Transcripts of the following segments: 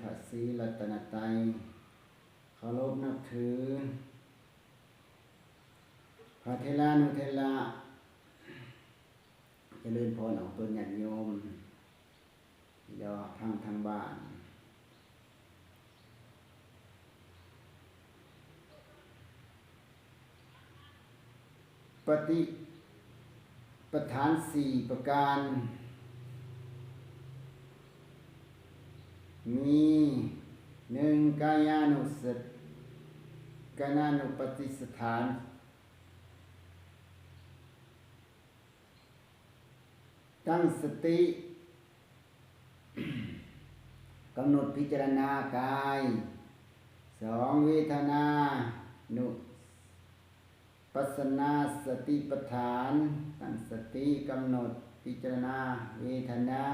ทศีรัตนตรัยเคารพนับถือพระเทลานุเทลาเจริญพรของตนญาติโยมยอทางบ้านปฏิปทาน4ประการมี1กายานุปฏิสถานตั้งสติกำหนดพิจารณากาย2เวทนานุปัสสนาสติปัฏฐานตั้งสติกำหนดพิจารณาเวทนา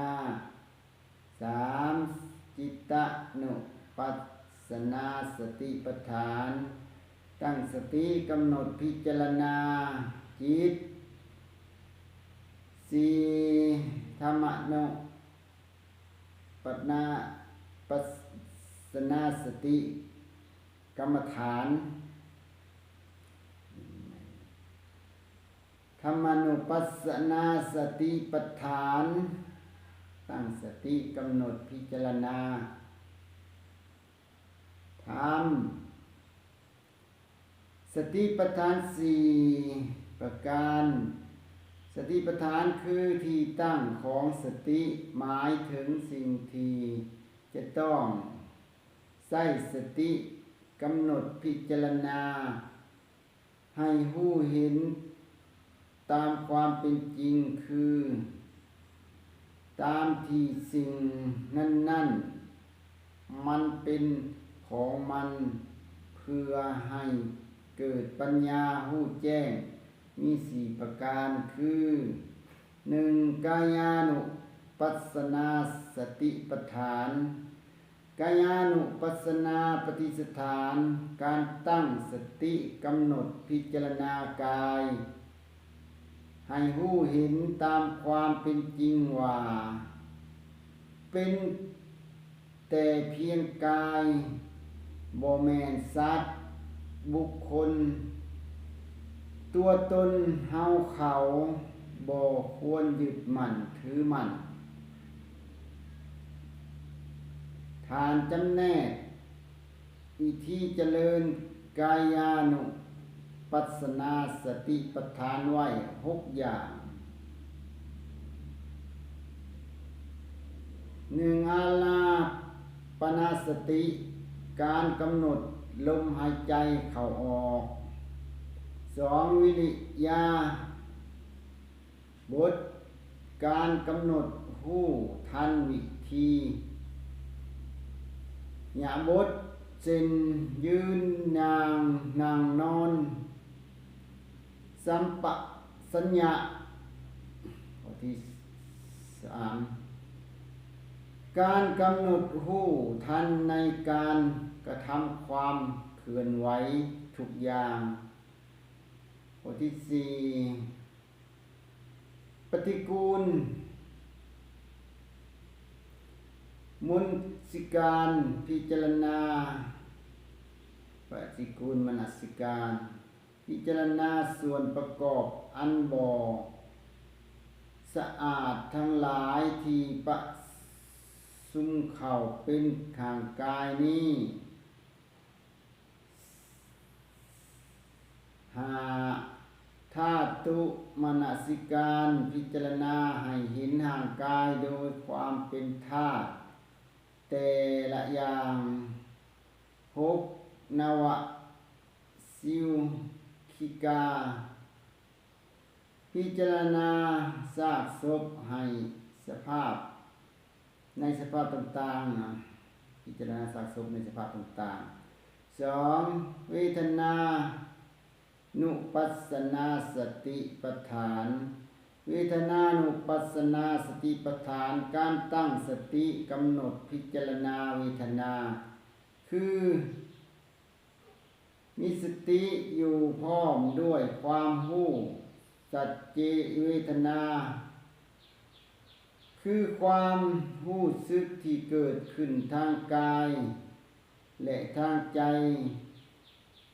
3จิตตนุปัสสนาสติปัฏฐานตั้งสติกำหนดพิจารณาจิต4ธรรมนุปัสสนาสติกรรมฐานธรรมานุปัสสนาสติปัฏฐานตั้งสติกำหนดพิจารณาธรรมสติปัฏฐาน4ประการสติปัฏฐานคือที่ตั้งของสติหมายถึงสิ่งที่จะต้องใช้สติกำหนดพิจารณาให้รู้เห็นตามความเป็นจริงคือตามที่สิ่งนั้นมันเป็นของมันเพื่อให้เกิดปัญญารู้แจ้งมี4ประการคือ1กายานุปัสสนาสติปัฏฐานกายานุปัสสนาปฏิสถานการตั้งสติกำหนดพิจารณากายให้รู้เห็นตามความเป็นจริงว่าเป็นแต่เพียงกายบ่แม่นสัตว์บุคคลตัวตนเฮาเขาบ่ควรยึดมั่นถือมั่นฐานจำแนกวิธีเจริญกายานุปัสสนาสติปัฏฐานไว้6อย่าง1อาลาปนาสติการกำหนดลมหายใจเข้าออก2วิริยาบทการกำหนดรู้ทันวิธีญาบทเช่นยืนนั่งนอนสัมปสัญญะข้อที่3การกำหนดรู้ทันในการกระทำความเคลื่อนไหวทุกอย่างข้อที่4ปฏิกูลมุนสิการพิจารณาปฏิกูลมนสิการพิจารณาส่วนประกอบอันบ่สะอาดทั้งหลายที่ประซุมเข้าเป็นข้างกายนี้ธาตุมนสิการพิจารณาให้เห็นห่างกายโดยความเป็นธาตุแต่ละอย่าง6นวสิวคิกาพิจารณาซากศพให้สภาพในสภาพต่างๆพิจารณาซากศพในสภาพต่างๆ2เวทนานุปัสสนาสติปัฏฐานเวทนานุปัสสนาสติปัฏฐานการตั้งสติกำหนดพิจารณาเวทนาคือมีสติอยู่พร้อมด้วยความรู้สัจเจเวทนาค คือความรู้สึกที่เกิดขึ้นทางกายและทางใจ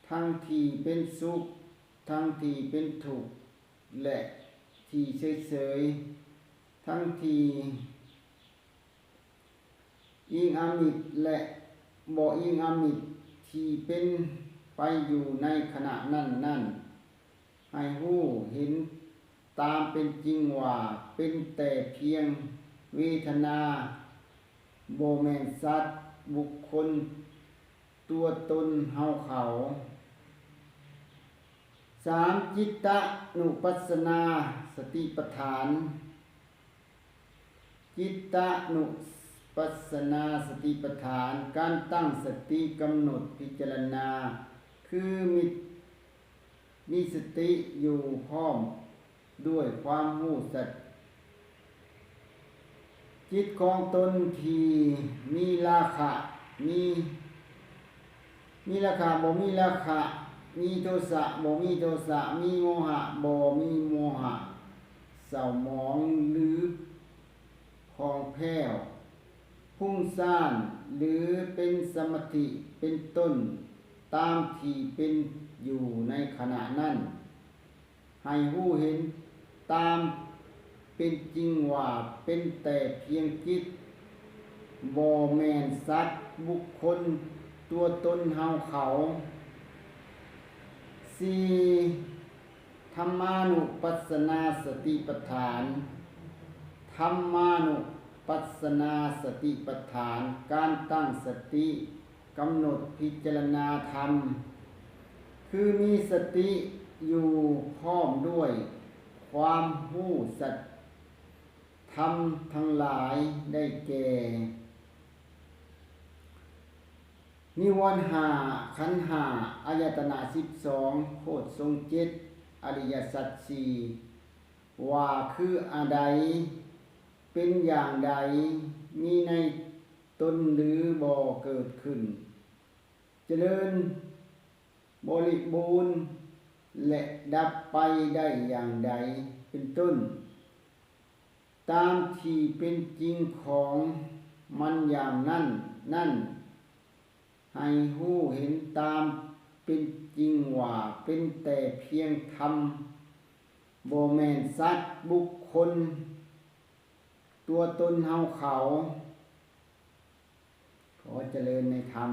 ทั้งที่เป็นสุขทั้งที่เป็นทุกข์และที่เฉยๆทั้งที่อิงอามิตรและบ่อิงอามิตรที่เป็นไปอยู่ในขณะนั้นๆให้รู้เห็นตามเป็นจริงว่าเป็นแต่เพียงเวทนาบ่แม่นสัตว์บุคคลตัวตนเฮาเขา3จิตตนุปัสสนาสติปัฏฐานจิตตนุปัสสนาสติปัฏฐานการตั้งสติกำหนดพิจารณาคือมีสติอยู่พร้อมด้วยความรู้สัจจิตของตนที่มีราคะมีราคะบ่มีราคะมีโทสะบ่มีโทสะมีโมหะบ่มีโมหะเศร้าหมองหรือพองแผ้วพุ่งซ่านหรือเป็นสมาธิเป็นต้นตามที่เป็นอยู่ในขณะนั้นให้รู้เห็นตามเป็นจริงว่าเป็นแต่เพียงจิตบ่แม่นสัตว์บุคคลตัวตนเฮาเขา4ธรรมานุปัสสนาสติปัฏฐานธรรมานุปัสสนาสติปัฏฐานการตั้งสติกำหนดพิจารณาธรรมคือมีสติอยู่พร้อมด้วยความรู้สัจธรรมทั้งหลายได้แก่นิวรณ์5ขันธ์5อายตนะ12โพชฌงค์7อริยสัจ4ว่าคืออะไรเป็นอย่างใดมีในตนหรือบ่เกิดขึ้นเจริญบริบูรณ์และดับไปได้อย่างใดเป็นต้นตามที่เป็นจริงของมันอย่างนั่นให้รู้เห็นตามเป็นจริงว่าเป็นแต่เพียงธรรมบ่แม่นสัตว์บุคคลตัวตนเฮาเขาขอเจริญในธรรม